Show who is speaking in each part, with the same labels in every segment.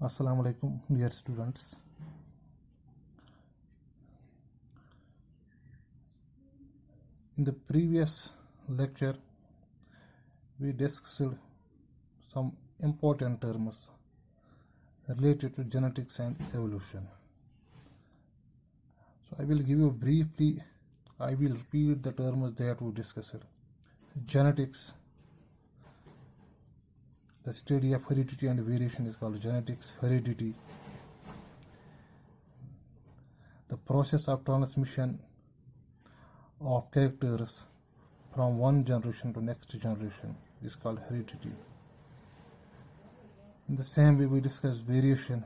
Speaker 1: Assalamu alaikum, dear students. In the previous lecture, we discussed some important terms related to genetics and evolution. So I will give you briefly, I will repeat the terms that we discussed. Genetics, the study of heredity and variation is called genetics, heredity. The process of transmission of characters from one generation to next generation is called heredity. In the same way, we discuss variation.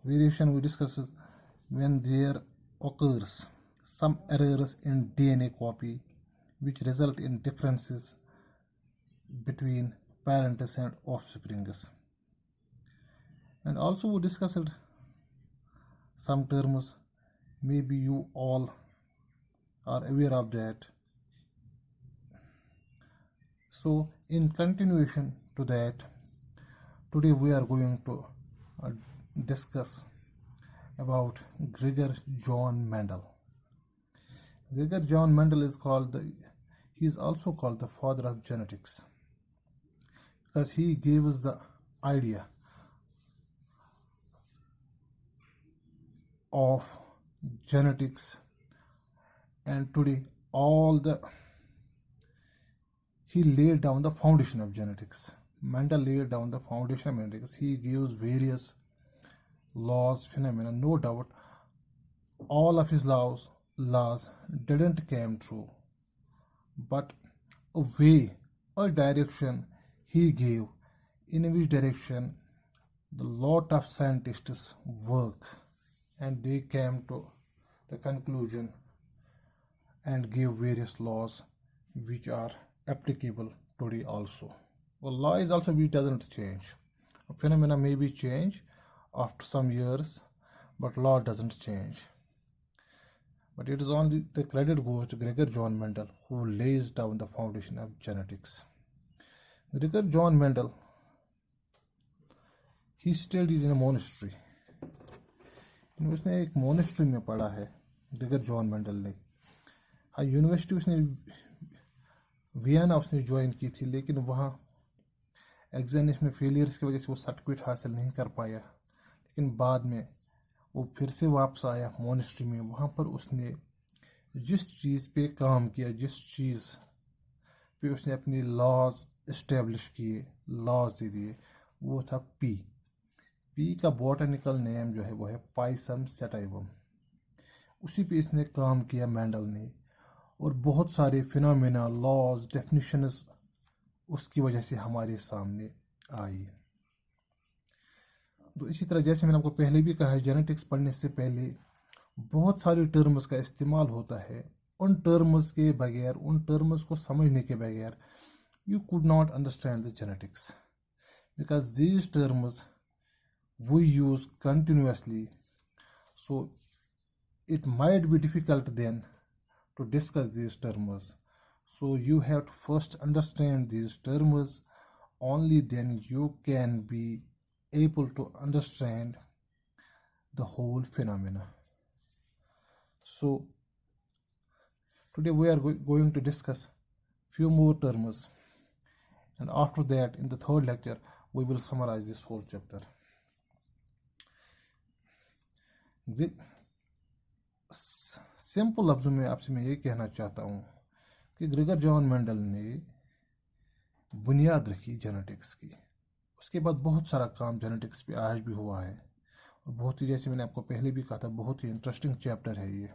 Speaker 1: Variation we discuss when there occurs some errors in DNA copy which result in differences between parents and offsprings. And also we discussed some terms, maybe you all are aware of that. So in continuation to that, today we are going to discuss about Gregor John Mendel. Gregor John Mendel is he is also called the father of genetics because he gave us the idea of genetics, and today he laid down the foundation of genetics. Mendel laid down the foundation of genetics. He gives various laws, phenomena. No doubt all of his laws didn't come true, but a direction he gave, in which direction the lot of scientists work, and they came to the conclusion and gave various laws which are applicable today also. Well, law is also which doesn't change. A phenomena may be change after some years, but law doesn't change. But it is only the credit goes to Gregor John Mendel, who lays down the foundation of genetics. Gregor John Mendel, he studied in a monastery. उसने एक monastery में पढ़ा है Gregor John Mendel ने. हाँ, university उसने Vienna उसने join की थी, लेकिन वहाँ एग्जामिनेशन में फेलियर्स की वजह से वो सर्टिफिकेट हासिल नहीं कर पाया. लेकिन बाद में वो फिर से वापस आया मोनेस्ट्री में. वहाँ पर उसने जिस चीज़ पे काम किया, जिस चीज़ पे उसने अपनी लॉज इस्टेब्लिश किए, लॉज दे दिए, वो था पी का बॉटनिकल नेम जो है वो है पाइसम सेटाइवम. उसी पे इसने काम किया मेंडल ने, और बहुत सारे फिनोमेना, लॉज, डेफिनेशंस उसकी वजह से हमारे सामने आई. तो इसी तरह जैसे मैंने आपको पहले भी कहा है, जेनेटिक्स पढ़ने से पहले बहुत सारे टर्म्स का इस्तेमाल होता है. उन टर्म्स के बगैर, उन टर्म्स को समझने के बगैर you could not understand the genetics, because these terms we use continuously, so it might be difficult then to discuss these terms. So you have to first understand these terms, only then you can be able to understand the whole phenomena. So today we are going to discuss few more terms, and after that in the third lecture we will summarize this whole chapter. Simple लफ्ज़ों में आपसे मैं ये कहना चाहता हूँ कि Gregor John Mendel ने बुनियाद रखी जेनेटिक्स की. उसके बाद बहुत सारा काम जेनेटिक्स पे आज भी हुआ है, और बहुत ही, जैसे मैंने आपको पहले भी कहा था, बहुत ही इंटरेस्टिंग चैप्टर है ये.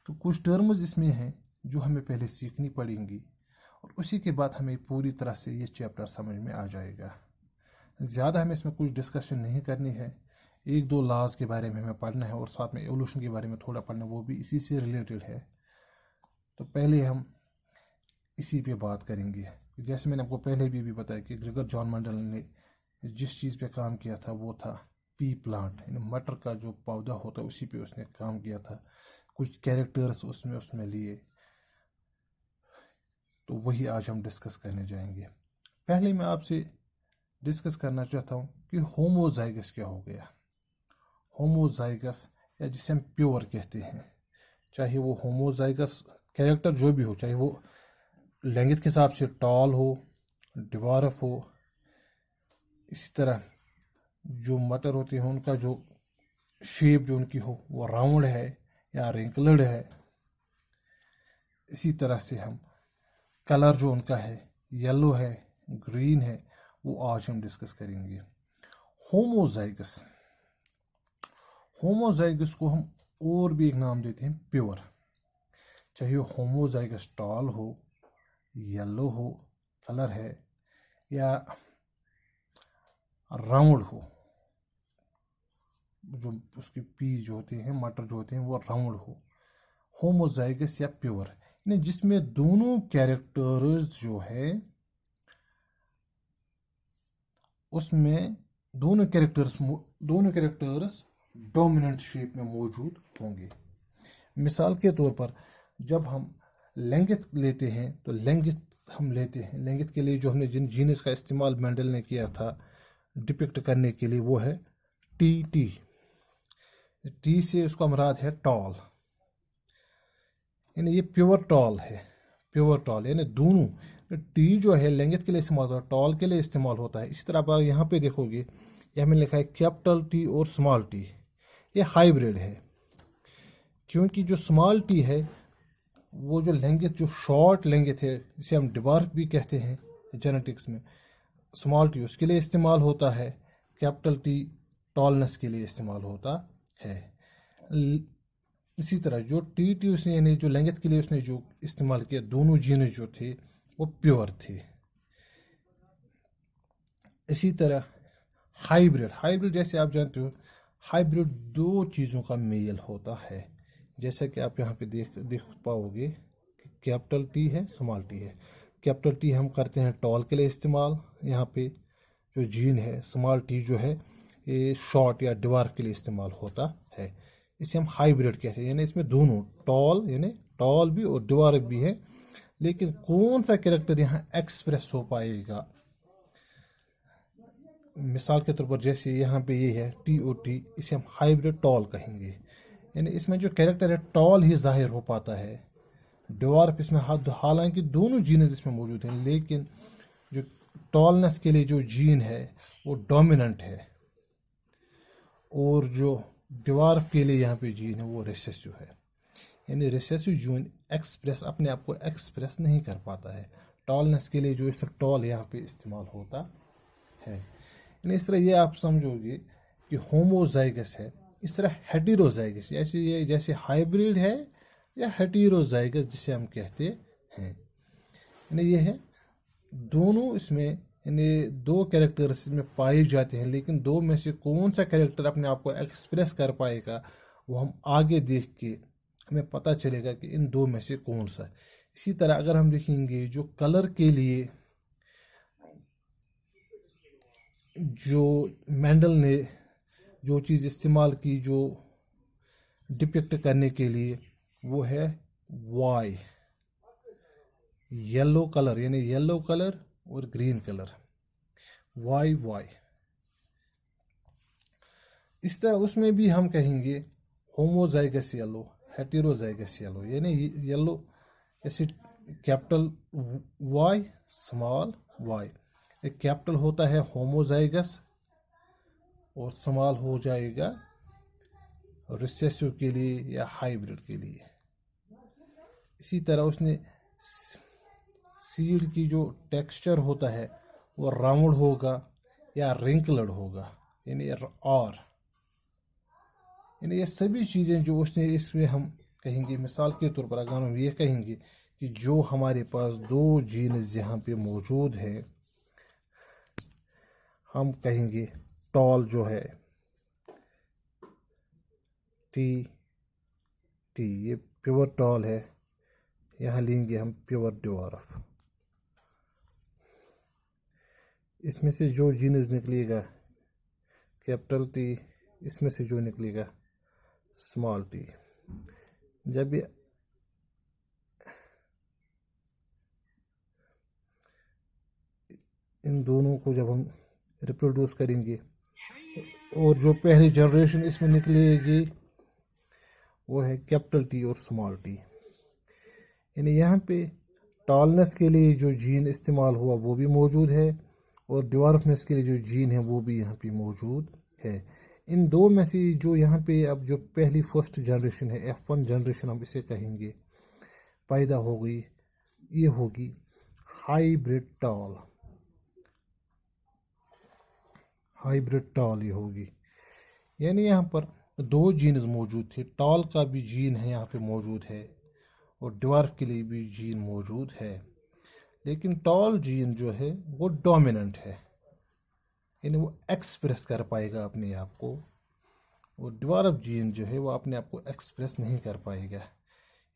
Speaker 1: तो कुछ टर्म्स इसमें हैं जो हमें पहले सीखनी पड़ेंगी, और उसी के बाद हमें पूरी तरह से ये चैप्टर समझ में आ जाएगा. ज़्यादा हमें इसमें कुछ डिस्कशन नहीं करनी है. एक दो लॉज के बारे में हमें पढ़ना है, और साथ में एवोल्यूशन के बारे में थोड़ा पढ़ना है, वो भी इसी से रिलेटेड है. तो पहले हम इसी पे बात करेंगे. जैसे मैंने आपको पहले भी बताया कि ग्रेगर जॉन मेंडल ने जिस चीज़ पे काम किया था वो था पी प्लांट, यानी मटर का जो पौधा होता है उसी पे उसने काम किया था. कुछ कैरेक्टर्स उसमें लिए, तो वही आज हम डिस्कस करने जाएंगे. पहले मैं आपसे डिस्कस करना चाहता हूँ कि होमोजाइगस क्या हो गया। होमोजाइगस या जिसे हम प्योर कहते हैं, चाहे वो होमोजाइगस कैरेक्टर जो भी हो, चाहे वो लेंथ के हिसाब से टॉल हो, डिवार्फ हो, इसी तरह जो मटर होते हैं उनका जो शेप जो उनकी हो वो राउंड है या रिंकल्ड है। इसी तरह से हम कलर जो उनका है, येलो है, ग्रीन है, वो आज हम डिस्कस करेंगे। होमोजाइगस, होमोजाइगस को हम और भी एक नाम देते हैं प्योर। चाहे होमोजाइगस टॉल हो, येलो हो कलर है, या राउंड हो, जो उसके पीस जो होते हैं, मटर जो होते हैं वो राउंड हो, होमोजाइगस या प्योर, यानी जिसमें दोनों कैरेक्टर्स जो है उसमें दोनों कैरेक्टर्स डोमिनेंट शेप में मौजूद होंगे। मिसाल के तौर पर जब हम लेंथ लेते हैं तो लेंथ के लिए जो हमने जिन जीनस का इस्तेमाल मेंडल ने किया था डिपिक्ट करने के लिए वो है टी से उसका मुराद है टॉल, यानी ये प्योर टॉल है। प्योर टॉल यानी दोनों, टी जो है लेंथ के लिए इस्तेमाल होता है, टॉल के लिए इस्तेमाल होता है। इसी तरह आप यहाँ पे देखोगे, यहाँ में लिखा है कैपिटल टी और स्मॉल टी, ये हाइब्रिड है। क्योंकि जो स्मॉल टी है वो जो लेंथ, जो शॉर्ट लेंथ है, जिसे हम डिवार्फ भी कहते हैं जेनेटिक्स में, स्मॉल टी उसके लिए इस्तेमाल होता है, कैपिटल टी टॉलनेस के लिए इस्तेमाल होता है। इसी तरह जो टी उसने यानी जो लेंथ के लिए उसने जो इस्तेमाल किया, दोनों जीन जो थे वो प्योर थे। इसी तरह हाइब्रिड जैसे आप जानते हो, हाइब्रिड दो चीज़ों का मेल होता है। जैसा कि आप यहाँ पे देख पाओगे कि कैपिटल टी है, स्मॉल टी है। कैपिटल टी हम करते हैं टॉल के लिए इस्तेमाल, यहाँ पे जो जीन है स्मॉल टी जो है ये शॉर्ट या डिवार्फ के लिए इस्तेमाल होता है। इसे हम हाइब्रिड कहते हैं, यानी इसमें दोनों टॉल, यानी टॉल भी और डिवार्फ भी है, लेकिन कौन सा कैरेक्टर यहाँ एक्सप्रेस हो पाएगा। मिसाल के तौर पर जैसे यहाँ पे ये है TOT, इसे हम हाइब्रिड टॉल कहेंगे, यानी इसमें जो कैरेक्टर है टॉल ही जाहिर हो पाता है। डिवार्फ इसमें हालांकि दोनों जीन्स इसमें मौजूद हैं, लेकिन जो टॉलनेस के लिए जो जीन है वो डोमिनेंट है, और जो डिवार्फ के लिए यहाँ पे जीन है वो रिसेसिव है। यानी रिसेसिव जीन अपने आप को एक्सप्रेस नहीं कर पाता है। टॉलनेस के लिए जो इस टॉल यहाँ पे इस्तेमाल होता है। इस तरह ये आप समझोगे कि होमोजाइगस है। इस तरह हेटेरोजाइगस, जैसे हाइब्रिड है या हेटेरोजाइगस जिसे हम कहते हैं, यानी ये है दोनों इसमें, यानी दो कैरेक्टर्स में पाए जाते हैं, लेकिन दो में से कौन सा कैरेक्टर अपने आप को एक्सप्रेस कर पाएगा वो हम आगे देख के हमें पता चलेगा कि इन दो में से कौन सा। इसी तरह अगर हम देखेंगे जो कलर के लिए जो मेंडल ने जो चीज़ इस्तेमाल की जो डिपिक्ट करने के लिए, वो है वाई, येलो कलर, यानी येलो कलर और ग्रीन कलर, वाई। इस तरह उसमें भी हम कहेंगे होमोजाइगस येलो, हेटेरोजाइगस येलो, यानी येलो जैसे कैपिटल वाई, स्मॉल वाई। एक कैपिटल होता है होमोजाइगस और स्मॉल हो जाएगा रिसेसिव के लिए या हाइब्रिड के लिए। इसी तरह उसने सीड की जो टेक्सचर होता है वो राउंड होगा या रिंकल्ड होगा, यानी यानी ये सभी चीज़ें जो उसने इसमें हम कहेंगे, मिसाल के तौर पर अगर हम ये कहेंगे कि जो हमारे पास दो जीन्स यहाँ पे मौजूद है, हम कहेंगे टॉल जो है टी, ये प्योर टॉल है, यहाँ लेंगे हम प्योर डिवार्फ। इसमें से जो जीन्स निकलेगा कैपिटल टी, इसमें से जो निकलेगा स्मॉल टी। जब ये इन दोनों को जब हम रिप्रोड्यूस करेंगे। और जो पहली जनरेशन इसमें निकलेगी वो है कैपिटल टी और स्मॉल टी। यानी यहाँ पे टॉलनेस के लिए जो जीन इस्तेमाल हुआ वो भी मौजूद है और ड्वार्फनेस के लिए जो जीन है वो भी यहाँ पे मौजूद है। इन दो में से जो यहाँ पे अब जो पहली फर्स्ट जनरेशन है, F1 जनरेशन हम इसे कहेंगे, पैदा हो गई, ये होगी हाइब्रिड टॉल। हाइब्रिड टॉल ये होगी। यानी यहाँ पर दो जीन्स मौजूद थे, टॉल का भी जीन है यहाँ पे मौजूद है और ड्वार्फ के लिए भी जीन मौजूद है, लेकिन टॉल जीन जो है वो डोमिनेंट है, यानी वो एक्सप्रेस कर पाएगा अपने आप को, और ड्वार्फ जीन जो है वो अपने आप को एक्सप्रेस नहीं कर पाएगा।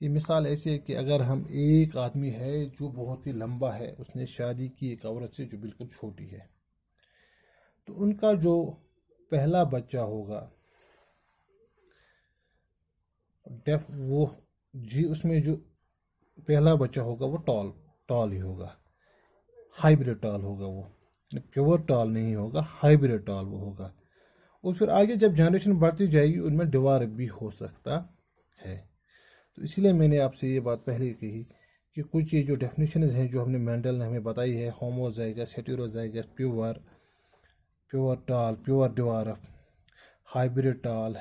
Speaker 1: ये मिसाल ऐसी है कि अगर हम एक आदमी है जो बहुत ही लंबा है, उसने शादी की एक औरत से जो बिल्कुल छोटी है, तो उनका जो पहला बच्चा होगा वो जी उसमें जो पहला बच्चा होगा वो टॉल ही होगा, हाइब्रिड टॉल होगा, वो प्योर टॉल नहीं होगा, हाइब्रिड टॉल वो होगा। और फिर आगे जब जनरेशन बढ़ती जाएगी उनमें डिवार्फ भी हो सकता है। तो इसीलिए मैंने आपसे ये बात पहले कही कि कुछ ये जो डेफिनेशंस हैं जो हमने मेंडल ने हमें बताई है, homozygous, heterozygous, pure tall, pure dwarf, hybrid tall,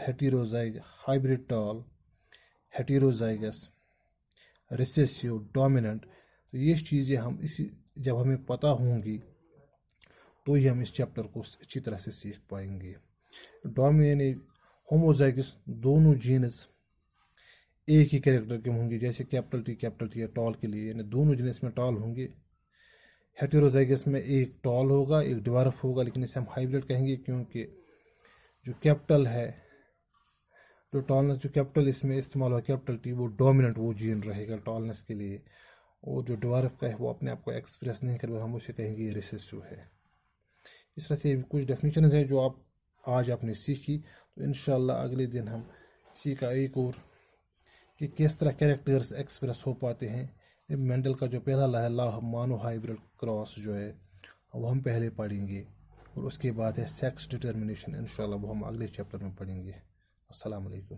Speaker 1: hybrid tall, heterozygous, recessive, dominant, तो ये चीज़ें हम इसी जब हमें पता होंगी तो ही हम इस चैप्टर को अच्छी तरह से सीख पाएंगे। डोमिनेंट, होमोजाइगस, दोनों जीन्स एक ही कैरेक्टर के होंगे, जैसे कैपिटल टी है टॉल के लिए, यानी दोनों जीन्स में टॉल होंगे। हेटेरोजाइगस में एक टॉल होगा एक ड्वार्फ होगा, लेकिन इसे हम हाइब्रिड कहेंगे क्योंकि जो कैपिटल है, जो टॉलनेस जो कैपिटल इसमें इस्तेमाल हुआ कैपिटल टी, वो डोमिनेंट वो जीन रहेगा टॉलनेस के लिए, और जो ड्वार्फ का है वो अपने आप को एक्सप्रेस नहीं कर, हम उसे कहेंगे रिसेसिव है। इस तरह से कुछ डेफिनेशन हैं जो आप आज आपने सीखी। तो इंशाल्लाह अगले दिन हम इसी का एक और कि किस तरह कैरेक्टर्स एक्सप्रेस हो पाते हैं, मेंडल का जो पहला लॉ मानो हाइब्रिड क्रॉस जो है वो हम पहले पढ़ेंगे, और उसके बाद है सेक्स डिटर्मिनेशन, इंशाल्लाह वो हम अगले चैप्टर में पढ़ेंगे। अस्सलाम वालेकुम।